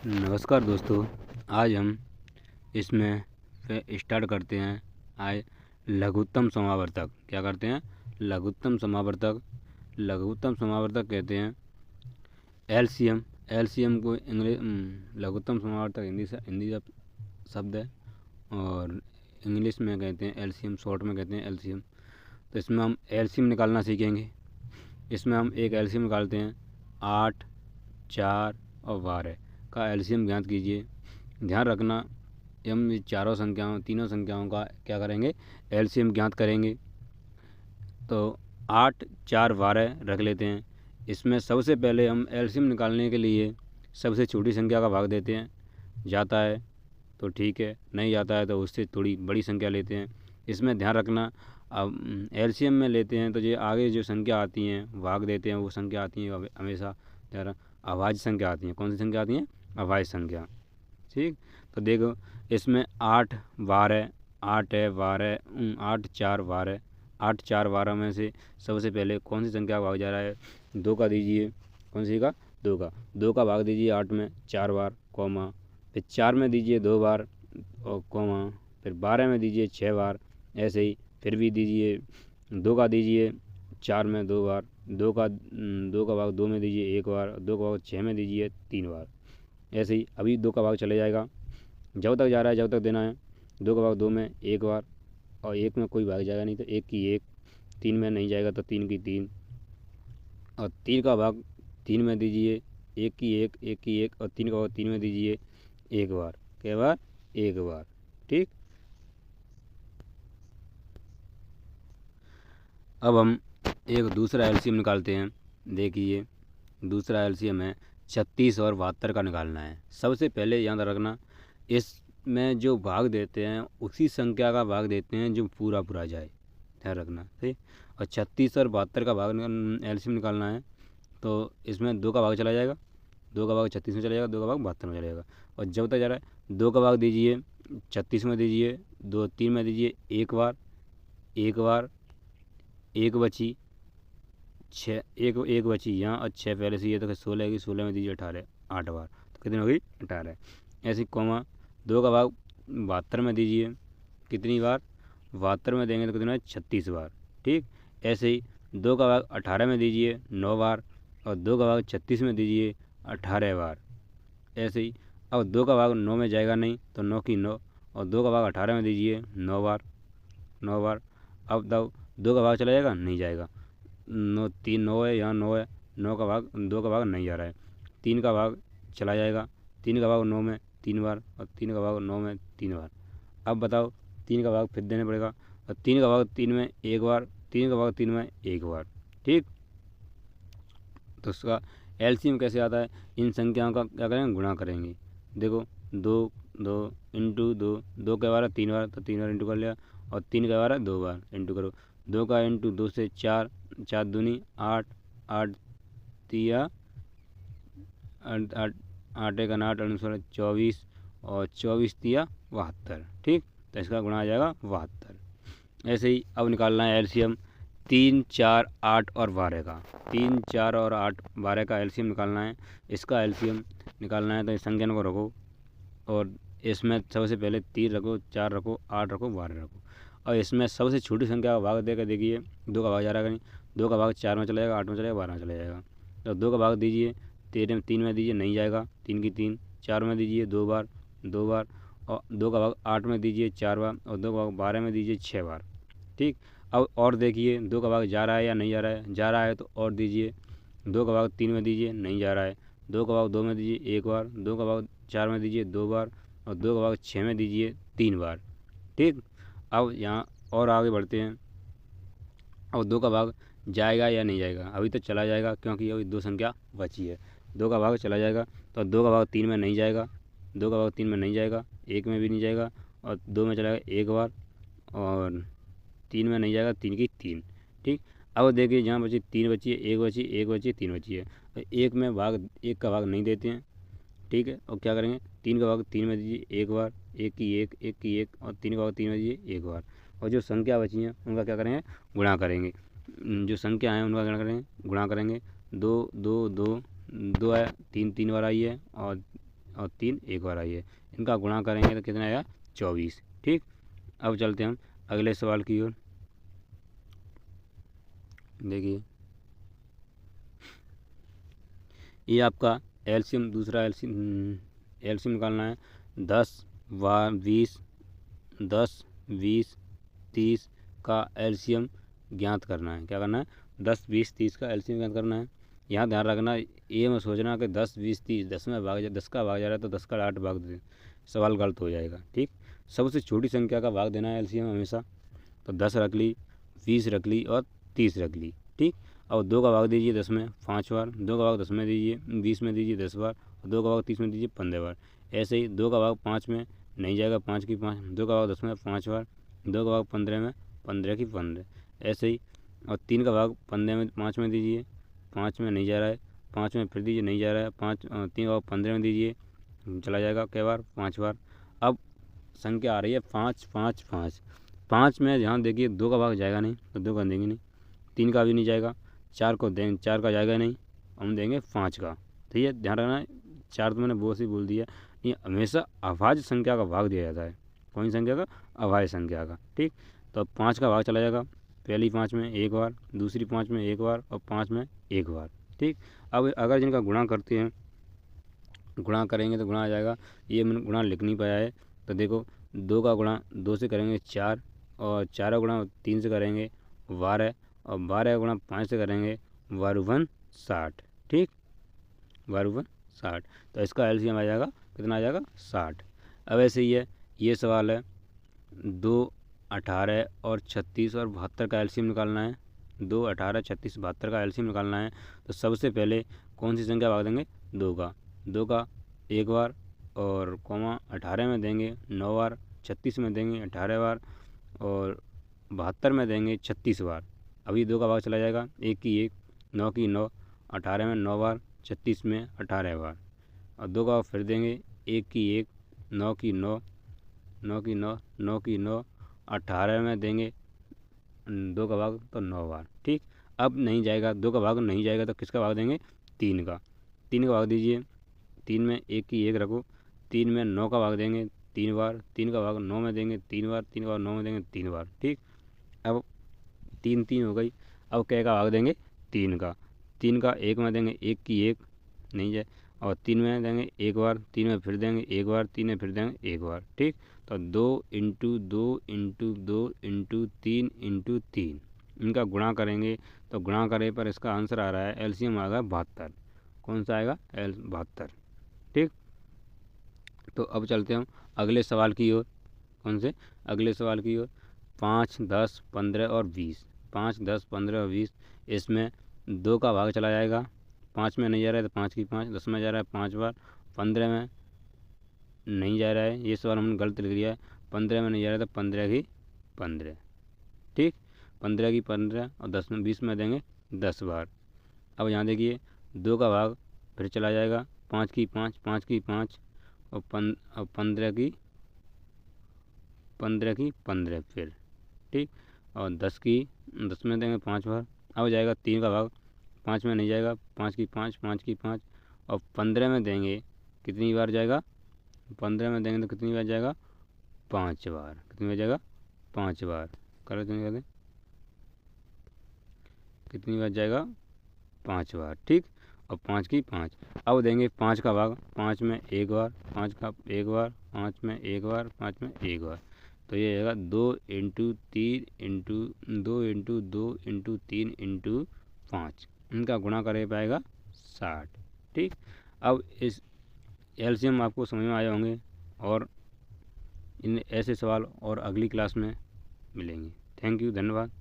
नमस्कार दोस्तों, आज हम इसमें से स्टार्ट करते हैं। आए लघुत्तम समावर्तक क्या करते हैं? लघुत्तम समावर्तक। लघुत्तम समावर्तक कहते हैं एलसीएम। एलसीएम को लघुत्तम समावर्तक हिंदी शब्द है और इंग्लिश में कहते हैं एलसीएम, शॉर्ट में कहते हैं एलसीएम। तो इसमें हम एलसीएम निकालना सीखेंगे। इसमें हम एक एलसीएम निकालते हैं 8, 4 और 12 का एलसीएम ज्ञात कीजिए। ध्यान रखना, हम तीनों संख्याओं का क्या करेंगे? एलसीएम ज्ञात करेंगे। तो 8, 4, 12 रख लेते हैं। इसमें सबसे पहले हम एलसीएम निकालने के लिए सबसे छोटी संख्या का भाग देते हैं। जाता है तो ठीक है, नहीं जाता है तो उससे थोड़ी बड़ी संख्या लेते हैं। इसमें ध्यान रखना, अब एलसीएम में लेते हैं तो ये आगे जो संख्या आती हैं भाग देते हैं, वो संख्या आती हैं हमेशा अभाज्य संख्या आती हैं। कौन सी संख्या आती हैं? अभाज्य संख्या। ठीक, तो देखो इसमें 8, 12, 8 है, 12, 8, 4, 12, 8, 4, 12 में से सबसे पहले कौन सी संख्या का भाग जा रहा है? 2 का दीजिए। कौन सी का? 2 का भाग दीजिए 8 में 4 बार, कॉमा, फिर 4 में दीजिए 2 बार और कॉमा, फिर 12 में दीजिए 6 बार। ऐसे ही फिर भी दीजिए 2 का दीजिए 4 में 2 बार, 2 का भाग 2 में दीजिए 1 बार, 2 का भाग 6 में दीजिए 3 बार। ऐसे ही अभी 2 का भाग चले जाएगा, जब तक जा रहा है जब तक देना है। 2 का भाग 2 में 1 बार और 1 में कोई भाग जाएगा नहीं तो 1 की 1, 3 में नहीं जाएगा तो 3 की 3 और 3 का भाग 3 में दीजिए 1 की 1, 1 की 1 और 3 का भाग 3 में दीजिए 1 बार। क्या बार? 1 बार। ठीक, अब हम एक दूसरा एलसीएम निकालते हैं। देखिए दूसरा एलसीएम है 36 और 72 का निकालना है। सबसे पहले याद रखना, इसमें जो भाग देते हैं उसी संख्या का भाग देते हैं जो पूरा पूरा जाए। ध्यान रखना, ठीक। और 36 और 72 का भाग एलसीएम निकालना है तो इसमें 2 का भाग चला जाएगा, 2 का भाग 36 में चला जाएगा, 2 का भाग 72 में चला जाएगा। और जब तक जा रहा है 2 का भाग दीजिए 36 में दीजिए, 2, 3 में दीजिए 1 बार, 1 बार, 1 बची 6, एक बची यहाँ और 6 पहले से, ये तो 16 की, 16 में दीजिए 18, 8 बार, तो कितनी होगी? 18। ऐसे कॉमा 2 का भाग 72 में दीजिए, कितनी बार? 72 में देंगे तो कितना है? 36 बार। ठीक, ऐसे ही 2 का भाग 18 में दीजिए 9 बार और 2 का भाग 36 में दीजिए 18 बार। ऐसे ही अब 2 का भाग 9 में जाएगा नहीं तो 9 की 9 और 2 का भाग 18 में दीजिए 9 बार, 9 बार। अब 2 का भाग चला जाएगा? नहीं जाएगा। 9, 3, 9 है, यहाँ 9 है, 9 का भाग 2 का भाग नहीं जा रहा है। 3 का भाग चला जाएगा, 3 का भाग 9 में 3 बार और 3 का भाग 9 में 3 बार। अब बताओ 3 का भाग फिर देने पड़ेगा और 3 का भाग 3 में 1 बार, 3 का भाग 3 में 1 बार। ठीक, तो उसका एलसीएम कैसे आता है? इन संख्याओं का क्या करेंगे? गुणा करेंगे। देखो 2, 2 इंटू 2, 2 के बार 3 बार तो 3 बार इंटू कर लिया और 3 के बार 2 बार इंटू करो। 2 का इंटू 2 से 4, 4 दूनी 8, 8 तिया 8, 8 एक 8, 24 और 24 तिया 72। ठीक, तो इसका गुणा आ जाएगा 72। ऐसे ही अब निकालना है एलसीएम 3, 4, 8 और 12 का। 3, 4 और 8, 12 का एलसीएम निकालना है। इसका एलसीएम निकालना है तो इस संख्या को रखो और इसमें सबसे पहले 3 रखो, 4 रखो, 8 रखो, 12 रखो और इसमें सबसे छोटी संख्या का भाग देकर देखिए। 2 का भाग जा रहा है नहीं, 2 का भाग 4 में चला जाएगा, 8 में चला जाएगा, 12 में चला जाएगा। तो 2 का भाग दीजिए 3 में दीजिए, नहीं जाएगा, 3 की 3, 4 में दीजिए 2 बार, 2 बार और 2 का भाग 8 में दीजिए 4 बार और 2 का भाग 12 में दीजिए 6 बार। ठीक, अब और देखिए 2 का भाग जा रहा है या नहीं जा रहा है? जा रहा है तो और दीजिए। 2 का भाग 3 में दीजिए, नहीं जा रहा है। 2 का भाग 2 में दीजिए 1 बार, 2 का भाग 4 में दीजिए 2 बार और 2 का भाग 6 में दीजिए 3 बार। ठीक, अब यहाँ और आगे बढ़ते हैं। अब 2 का भाग जाएगा या नहीं जाएगा? अभी तो चला जाएगा क्योंकि अभी 2 संख्या बची है। 2 का भाग चला जाएगा तो 2 का भाग 3 में नहीं जाएगा, 2 का भाग 3 में नहीं जाएगा, 1 में भी नहीं जाएगा और 2 में चला जाएगा 1 बार और 3 में नहीं जाएगा, 3 की 3। ठीक, अब देखिए जहाँ बची 3 बची है, 1 बची, 1 बची, 3 बची है तो 1 में भाग 1 का भाग नहीं देते हैं। ठीक है, और क्या करेंगे? 3 का भाग 3 में दीजिए 1 बार, 1 की 1, 1 की 1 और 3 का भाग 3 में दीजिए 1 बार और जो संख्या बची हैं उनका क्या करेंगे? गुणा करेंगे। जो संख्या हैं उनका क्या करेंगे? गुणा करेंगे। 2, 2, 2, 2 है, 3 3 बार आई है और और 3 एक बार आई है। इनका गुणा करेंगे तो कितना आएगा 24। ठीक, अब चलते हैं हम अगले सवाल की ओर। देखिए ये आपका एलसीएम, दूसरा एलसीएम निकालना है। 10 20 10 20 30 का एलसीएम ज्ञात करना है। क्या करना है? 10 20 30 का एलसीएम ज्ञात करना है। यहाँ ध्यान रखना, ये मत सोचना कि 10 20 30 10 में भाग 10 का भाग जा रहा है तो 10 का 8 भाग दे, सवाल गलत हो जाएगा। ठीक, सबसे छोटी संख्या का भाग देना है एलसीएम हमेशा। तो 10 रख ली, 20 रख ली और 30 रख ली। ठीक, और 2 का भाग दीजिए 10 में 5 बार, 2 का भाग 10 में दीजिए, 20 में दीजिए 10 बार, और 2 का भाग 30 में दीजिए 15 बार। ऐसे ही 2 का भाग 5 में नहीं जाएगा, 5 की 5, 2 का भाग 10 में 5 बार, 2 का भाग 15 में 15 की 15। ऐसे ही, और 3 का भाग 15 में 5 में दीजिए, 5 में नहीं जा रहा है, 5 में फिर दीजिए, नहीं जा रहा है, 3 का भाग 15 में दीजिए, चला जाएगा कै बार? 5 बार। अब संख्या आ रही है 5 5 5। 5 में ध्यान देखिए 2 का भाग जाएगा नहीं तो 2 का देंगे नहीं, 3 का भी नहीं जाएगा, 4 को देंगे, 4 का जाएगा नहीं, हम देंगे 5 का। ठीक है, ध्यान रखना है, 4 तो मैंने बहुत सी बोल दिया। ये हमेशा अभाज्य संख्या का भाग दिया जाता है। कौन सी संख्या का? अभाज्य संख्या का। ठीक, तो 5 का भाग चला जाएगा, पहली 5 में एक बार, दूसरी 5 में एक बार और 5 में एक बार। ठीक, अब अगर जिनका गुणा करते हैं, गुणा करेंगे तो गुणा आ जाएगा। ये मैंने गुणा लिख नहीं पाया है, तो देखो 2 का गुणा 2 से करेंगे 4, और 4 का गुणा 3 से करेंगे 12, और 12 का गुणा 5 से करेंगे 12 60। ठीक, 12 60, तो इसका एलसीएम आ जाएगा कितना? आ जाएगा 60। अब ऐसे ही है, ये सवाल है 2 18 और 36 और 72 का एलसीएम निकालना है। 2 18 36 72 का एलसीएम निकालना है। तो सबसे पहले कौन सी संख्या भाग देंगे? 2 का एक बार, और कॉमा 18 में देंगे 9 बार, 36 में देंगे 18 बार, और 72 में देंगे 36 बार। अभी 2 का भाग चला जाएगा, 1 की 1, 9 की 9, 18 में 9 बार, 36 में 18 बार, और 2 का भाग फिर देंगे, 1 की 1, 9 की 9, 9 की 9, 9 की 9, 18 में देंगे 2 का भाग तो 9 बार। ठीक, अब नहीं जाएगा, 2 का भाग नहीं जाएगा तो किसका भाग देंगे? 3 का। 3 का भाग दीजिए, 3 में 1 की 1 रखो, 3 में 9 का भाग देंगे 3 बार, 3 का भाग 9 में देंगे 3 बार, 3 का भाग 9 में देंगे 3 बार। ठीक, अब 3 3 हो गई। अब कै का भाग देंगे? 3 का। 3 का 1 में देंगे 1 की 1, नहीं जाए, और 3 में देंगे एक बार, 3 में फिर देंगे एक बार, 3 में फिर देंगे एक बार। ठीक, तो 2 इंटू 2 इंटू 2 इंटू 3 इंटू 3, इनका गुणा करेंगे तो गुणा करे पर इसका आंसर आ रहा है, एलसीएम आ गया 72। कौन सा आएगा? 72। ठीक, तो अब चलते हम अगले सवाल की ओर। कौन से? अगले सवाल की ओर। 5 10 15 और 20, 5 10 15 और 20, इसमें 2 का भाग चला जाएगा, 5 में नहीं जा रहा है तो 5 की 5, 10 में जा रहा है 5 बार, 15 में नहीं जा रहा है, ये सवाल हमने गलत लिख दिया है, 15 में नहीं जा रहा है तो 15 की 15। ठीक, 15 की 15, और 10 में 20 में देंगे 10 बार। अब यहाँ देखिए 2 का भाग फिर चला जाएगा, 5 की 5, 5 की 5, और 15 की 15 फिर। ठीक, और 10 में देंगे 5 बार। अब जाएगा 3 का भाग, 5 में नहीं जाएगा, 5 की 5, 5 की 5, और 15 में देंगे कितनी बार जाएगा? 15 में देंगे तो कितनी बार जाएगा? 5 बार। कितनी बार जाएगा? 5 बार। करो कितनी बार? कितनी बार जाएगा? 5 बार। ठीक, और 5 की 5। अब देंगे 5 का भाग, 5 में एक बार, 5 का एक बार, 5 में एक बार, 5 में एक बार, तो ये आएगा 2 into 3 into 2 into 2 into 3 into 5, इनका गुणा करे पाएगा 60। ठीक, अब इस एलसीएम आपको समझ में आए होंगे, और इन ऐसे सवाल और अगली क्लास में मिलेंगे। थैंक यू, धन्यवाद।